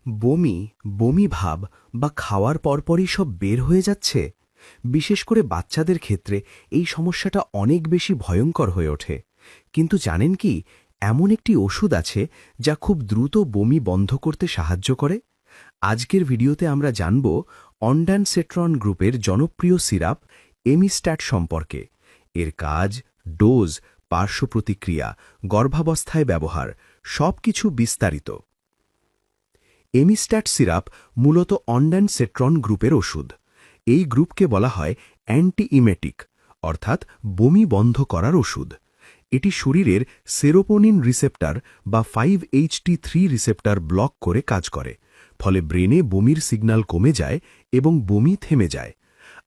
বমি বমি ভাব বা খাওয়ার পরপরই সব বের হয়ে যাচ্ছে। বিশেষ করে বাচ্চাদের ক্ষেত্রে এই সমস্যাটা অনেক বেশি ভয়ঙ্কর হয়ে ওঠে। কিন্তু জানেন কি, এমন একটি ওষুধ আছে যা খুব দ্রুত বমি বন্ধ করতে সাহায্য করে। আজকের ভিডিওতে আমরা জানব অনড্যানসেট্রন গ্রুপের জনপ্রিয় সিরাপ এমিস্ট্যাট সম্পর্কে। এর কাজ, ডোজ, পার্শ্ব প্রতিক্রিয়া, গর্ভাবস্থায় ব্যবহার সবকিছু বিস্তারিত। এমিস্ট্যাট সিরাপ মূলত অনড্যানসেট্রন গ্রুপের ওষুধ। এই গ্রুপকে বলা হয় অ্যান্টিইমেটিক, অর্থাৎ বমি বন্ধ করার ওষুধ। এটি শরীরের সেরোটোনিন রিসেপ্টর বা 5-HT3 রিসেপ্টর ব্লক করে কাজ করে, ফলে ব্রেনে বমির সিগন্যাল কমে যায় এবং বমি থেমে যায়।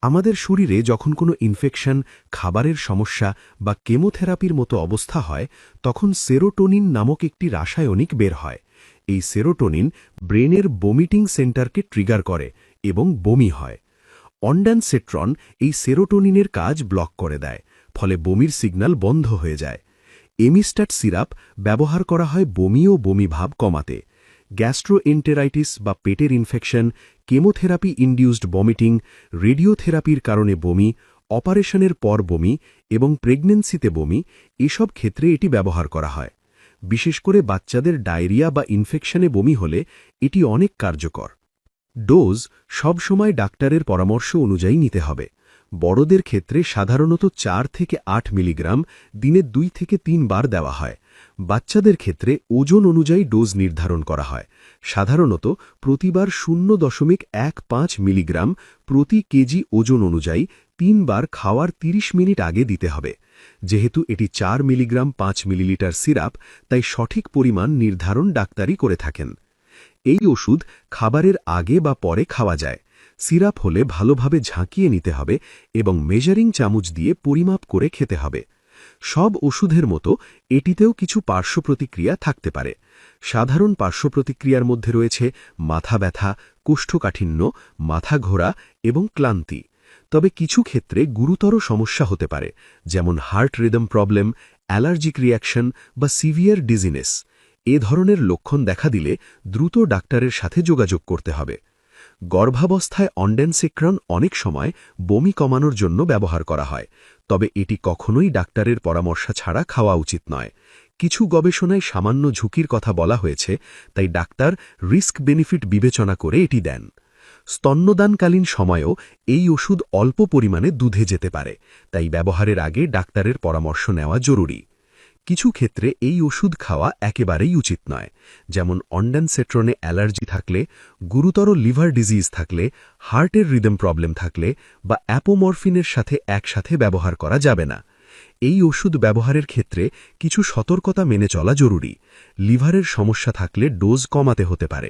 আমাদের শরীরে যখন কোনো ইনফেকশন, খাবারের সমস্যা বা কেমোথেরাপির মতো অবস্থা হয়, তখন সেরোটোনিন নামক একটি রাসায়নিক বের হয়। এই সেরোটোনিন ব্রেনের বমিটিং সেন্টারকে ট্রিগার করে এবং বমি হয়। অনড্যানসেট্রন এই সেরোটোনিনের কাজ ব্লক করে দেয়, ফলে বমির সিগন্যাল বন্ধ হয়ে যায়। এমিস্ট্যাট সিরাপ ব্যবহার করা হয় বমি ও বমি ভাব কমাতে। গ্যাস্ট্রোএন্টেরাইটিস বা পেটের ইনফেকশন, কেমোথেরাপি ইনডিউসড ভমিটিং, রেডিওথেরাপির কারণে বমি, অপারেশনের পর বমি এবং প্রেগন্যান্সিতে বমি, এসব ক্ষেত্রে এটি ব্যবহার করা হয়। বিশেষ করে বাচ্চাদের ডায়রিয়া বা ইনফেকশনে বমি হলে এটি অনেক কার্যকর। ডোজ সবসময় ডাক্তারের পরামর্শ অনুযায়ী নিতে হবে। বড়দের ক্ষেত্রে সাধারণত 4 থেকে 8 মিলিগ্রাম দিনে 2 থেকে 3 বার দেওয়া হয়। বাচ্চাদের ক্ষেত্রে ওজন অনুযায়ী ডোজ নির্ধারণ করা হয়। সাধারণত প্রতিবার 0.15 মিলিগ্রাম প্রতি কেজি ওজন অনুযায়ী 3 বার খাওয়ার 30 মিনিট আগে দিতে হবে। যেহেতু এটি 4 মিলিগ্রাম 5 মিলিলিটার সিরাপ, তাই সঠিক পরিমাণ নির্ধারণ ডাক্তারই করে থাকেন। এই ওষুধ খাবারের আগে বা পরে খাওয়া যায়। সিরাপ হলে ভালোভাবে ঝাঁকিয়ে নিতে হবে এবং মেজারিং চামচ দিয়ে পরিমাপ করে খেতে হবে। সব ওষুধের মতো এটিতেও কিছু পার্শ্ব প্রতিক্রিয়া থাকতে পারে। সাধারণ পার্শ্ব প্রতিক্রিয়ার মধ্যে রয়েছে মাথা ব্যথা, কোষ্ঠকাঠিন্য, মাথা ঘোরা এবং ক্লান্তি। তবে কিছু ক্ষেত্রে গুরুতর সমস্যা হতে পারে, যেমন heart rhythm problem, allergic reaction বা সিভিয়ার ডিজিনেস। এ ধরনের লক্ষণ দেখা দিলে দ্রুত ডাক্তারের সাথে যোগাযোগ করতে হবে। গর্ভাবস্থায় অনড্যানসেট্রন অনেক সময় বমি কমানোর জন্য ব্যবহার করা হয়, তবে এটি কখনোই ডাক্তারের পরামর্শ ছাড়া খাওয়া উচিত নয়। কিছু গবেষণায় সামান্য ঝুঁকির কথা বলা হয়েছে, তাই ডাক্তার রিস্ক বেনিফিট বিবেচনা করে এটি দেন। স্তন্যদানকালীন সময়েও এই ওষুধ অল্প পরিমাণে দুধে যেতে পারে, তাই ব্যবহারের আগে ডাক্তারের পরামর্শ নেওয়া জরুরি। কিছু ক্ষেত্রে এই ওষুধ খাওয়া একেবারেই উচিত নয়, যেমন অনড্যানসেট্রনে অ্যালার্জি থাকলে, গুরুতর লিভার ডিজিজ থাকলে, হার্টের রিদম প্রবলেম থাকলে বা অ্যাপোমরফিনের সাথে একসাথে ব্যবহার করা যাবে না। এই ওষুধ ব্যবহারের ক্ষেত্রে কিছু সতর্কতা মেনে চলা জরুরি। লিভারের সমস্যা থাকলে ডোজ কমাতে হতে পারে।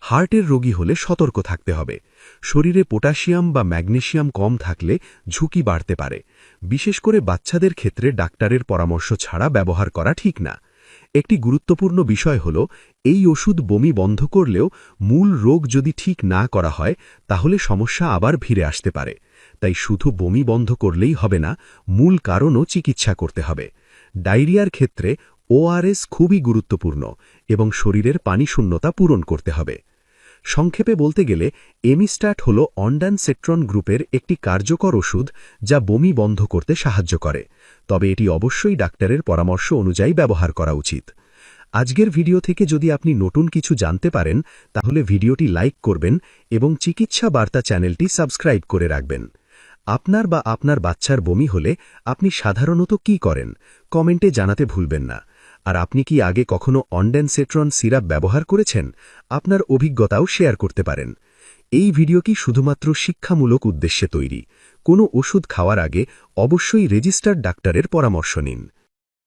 হার্টের রোগী হলে সতর্ক থাকতে হবে। শরীরে পটাশিয়াম বা ম্যাগনেসিয়াম কম থাকলে ঝুঁকি বাড়তে পারে। বিশেষ করে বাচ্চাদের ক্ষেত্রে ডাক্তারের পরামর্শ ছাড়া ব্যবহার করা ঠিক না। একটি গুরুত্বপূর্ণ বিষয় হল, এই ওষুধ বমি বন্ধ করলেও মূল রোগ যদি ঠিক না করা হয়, তাহলে সমস্যা আবার ফিরে আসতে পারে। তাই শুধু বমি বন্ধ করলেই হবে না, মূল কারণও চিকিৎসা করতে হবে। ডায়রিয়ার ক্ষেত্রে ওআরএস খুবই গুরুত্বপূর্ণ এবং শরীরের পানি শূন্যতা পূরণ করতে হবে। সংক্ষেপে বলতে গেলে, এমিস্ট্যাট হল অনড্যানসেট্রন গ্রুপের একটি কার্যকর ওষুধ যা বমি বন্ধ করতে সাহায্য করে, তবে এটি অবশ্যই ডাক্তারের পরামর্শ অনুযায়ী ব্যবহার করা উচিত। আজকের ভিডিও থেকে যদি আপনি নতুন কিছু জানতে পারেন, তাহলে ভিডিওটি লাইক করবেন এবং চিকিৎসা বার্তা চ্যানেলটি সাবস্ক্রাইব করে রাখবেন। আপনার বা আপনার বাচ্চার বমি হলে আপনি সাধারণত কি করেন, কমেন্টে জানাতে ভুলবেন না। আর আপনি কি আগে কখনো অনড্যানসেট্রন সিরাপ ব্যবহার করেছেন? আপনার অভিজ্ঞতাও শেয়ার করতে পারেন। এই ভিডিও কি শুধুমাত্র শিক্ষামূলক উদ্দেশ্যে তৈরি। কোনো ওষুধ খাওয়ার আগে অবশ্যই রেজিস্টার্ড ডাক্তারের পরামর্শ নিন।